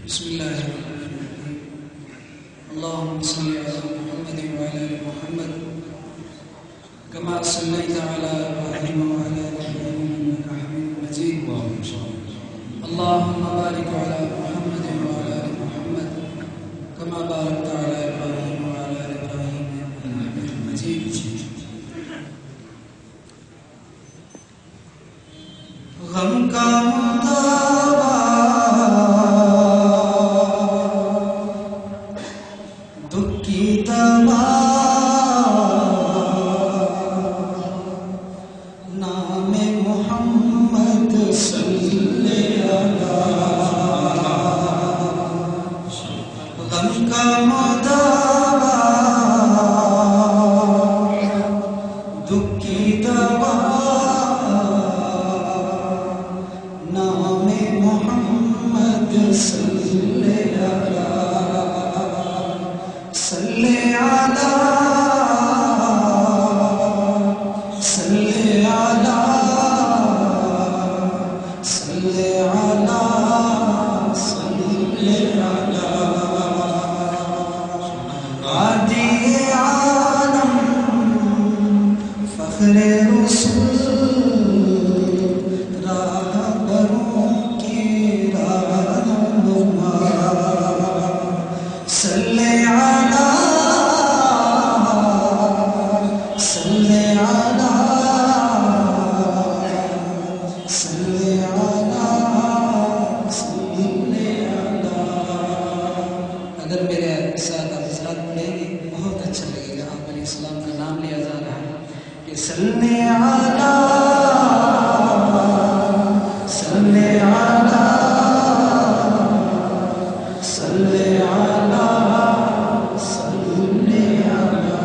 بسم الله الرحمن الرحيم. اللهم صل على محمد وعلى ال محمد كما صليت على ابراهيم وعلى ال ابراهيم انك حميد مجيد. اللهم بارك على محمد وعلى ال محمد كما باركت على ابراهيم وعلى ال ابراهيم انك حميد مجيد. غم کا مداوا دکھ کی دوا نام محمد صلی اللہ. غم کا مداوا دکھ کی دوا نام محمد صلی اللہ. صلی اللہ صلی اللہ صلی اللہ صلی اللہ. عادی عالم فخر رسول صلی اللہ صلی اللہ صلی اللہ صلی اللہ. اگر میرے ساتھ آپ حضرات پڑھیں گے بہت اچھا لگے گا. آپ علیہ السلام کا نام لیا جا رہا ہے کہ صلی اللہ صلی اللہ صلی اللہ صلی اللہ.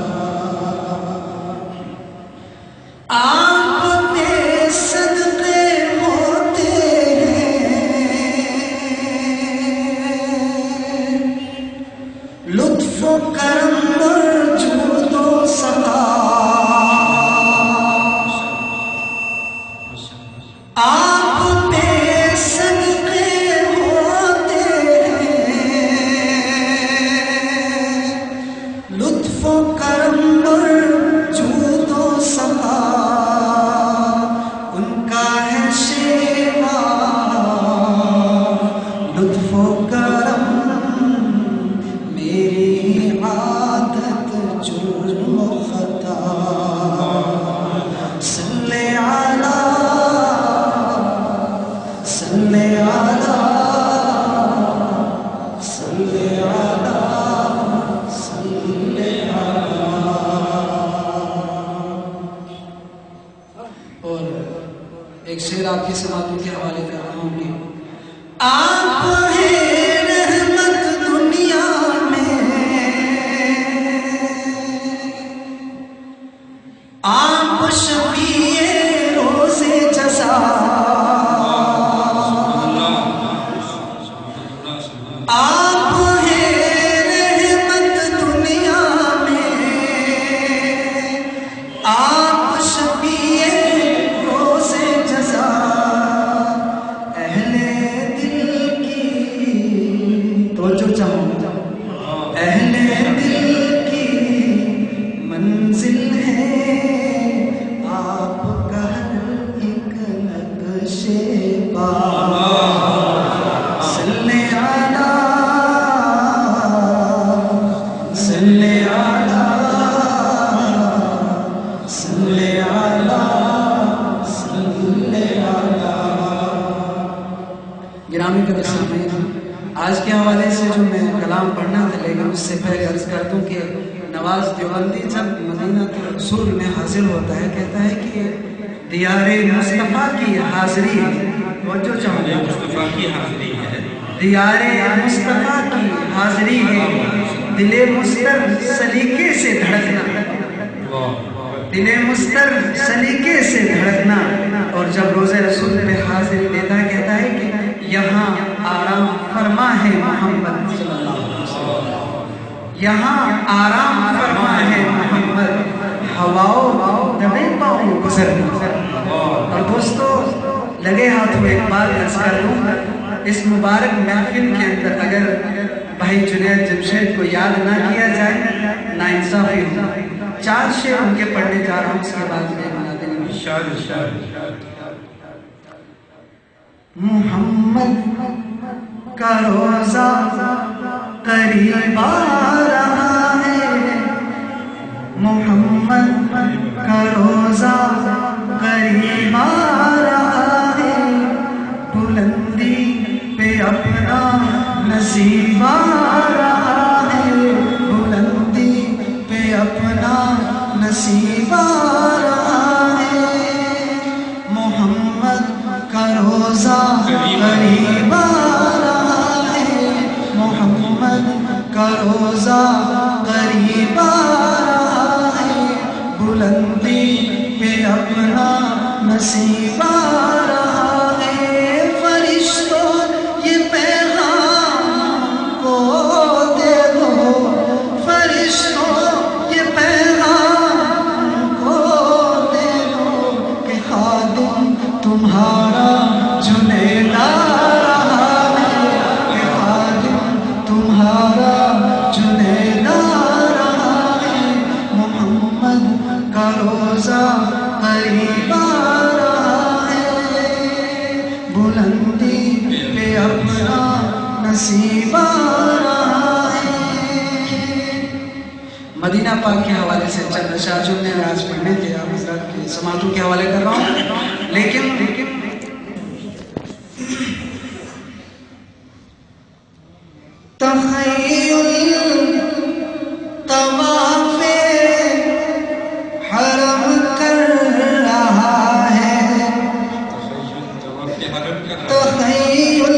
آپ کے صدقے ہوتے ہیں لطف و کرم اور جود و سخا. آپ کے صدقے ہوتے لطف و کرم اور جود و سخا. ان کا ہے شیوا لطف و کرم میری عادت جرم و خطا. صلی اللہ صلی اللہ صلی اللہ صلی اللہ. اور ایک شعر آپ کی سماعتوں کے حوالے کر رہا ہوں کہ آپ ہیں رحمت دنیا میں آپ شفیع روز جزا. آپ ہیں رحمت دنیا میں آپ شفیع روز جزا. اہل دل کی توجہ چاہوں اہل دل کی منزل ہے آپ کا ہر ایک نقش پا. صلی اللہ صلی اللہ صلی اللہ صلی اللہ. گرامی کا سامعین، آج کے حوالے سے جو میں کلام پڑھنا تھا لیکن اس سے پہلے عرض کر دوں کہ نواز دیوبندی جب مدینہ رسول میں حاضر ہوتا ہے کہتا ہے کہ دیار مصطفیٰ کی حاضری ہے. توجہ چاہوں گا، مصطفیٰ کی حاضری ہے، دیار مصطفیٰ کی حاضری ہے. دل مستر سلیقے سے دھڑکنا، دل مستر سلیقے سے دھڑکنا. اور جب روزہ رسول میں حاضری دیتا ہے کہتا ہے کہ یہاں آرام فرما ہے محمد صلی اللہ علیہ وسلم. یہاں آرام فرما ہے محمد ہواؤ دبے پاؤں گزرنا. اور دوستو لگے ہاتھوں ایک بات عرض کر دوں اس مبارک محفل کے اندر اگر بھائی جنید جمشید کو یاد نہ کیا جائے ناانصافی ہو. 4 شعر ان کے پڑھنے جا رہا ہوں، اس کے بعد میں محمد کا روزہ قریب آ رہا ہے، محمد کا روزہ قریب آ رہا ہے، بلندی پہ اپنا نصیب آ رہا ہے، بلندی پہ اپنا نصیب آ رہا ہے، محمد کا روزہ قریب آ رہا ہے، محمد کا روزہ قریب آ رہا ہے، بلندی پہ اپنا نصیب آ رہا ہے. فرشتوں یہ پیغام کو دے دو، فرشتوں یہ پیغام کو دے دو کہ خادم تمہارا جنید آ رہا ہے، کہ خادم تمہارا جنید آ رہا ہے، محمد کا روزہ قریب آ رہا ہے، بلندی پہ اپنا نصیب آ رہا ہے. مدینہ پاک کے حوالے سے چند اشعار جو میں آج پڑھنے تھے آپ حضرات کے سماعتوں کے حوالے کر رہا ہوں، لیکن تخیل طواف حرم کر رہا ہے، تخیل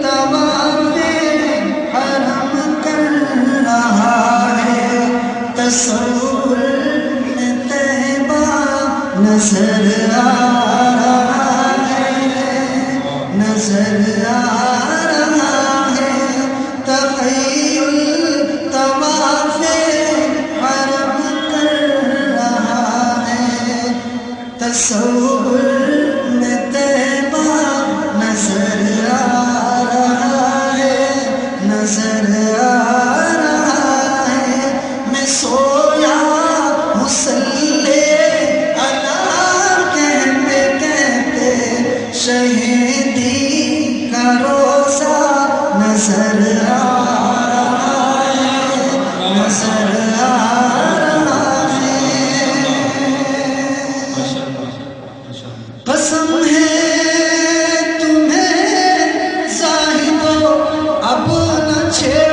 طواف حرم کر رہا ہے، تصور میں طیبہ نظر آ رہا ہے، نظر آ رہا ہے، تخیل طواف حرم کر رہا ہے، تصور میں طیبہ نظر آ رہا ہے، نظر آ رہا ہے. میں سویا مصلی علی کہتے کہتے شہیدی کا روزہ نظر آ رہا ہے، نظر آ رہا ہے. قسم ہے تمہیں زاہدو اب نہ چھیڑ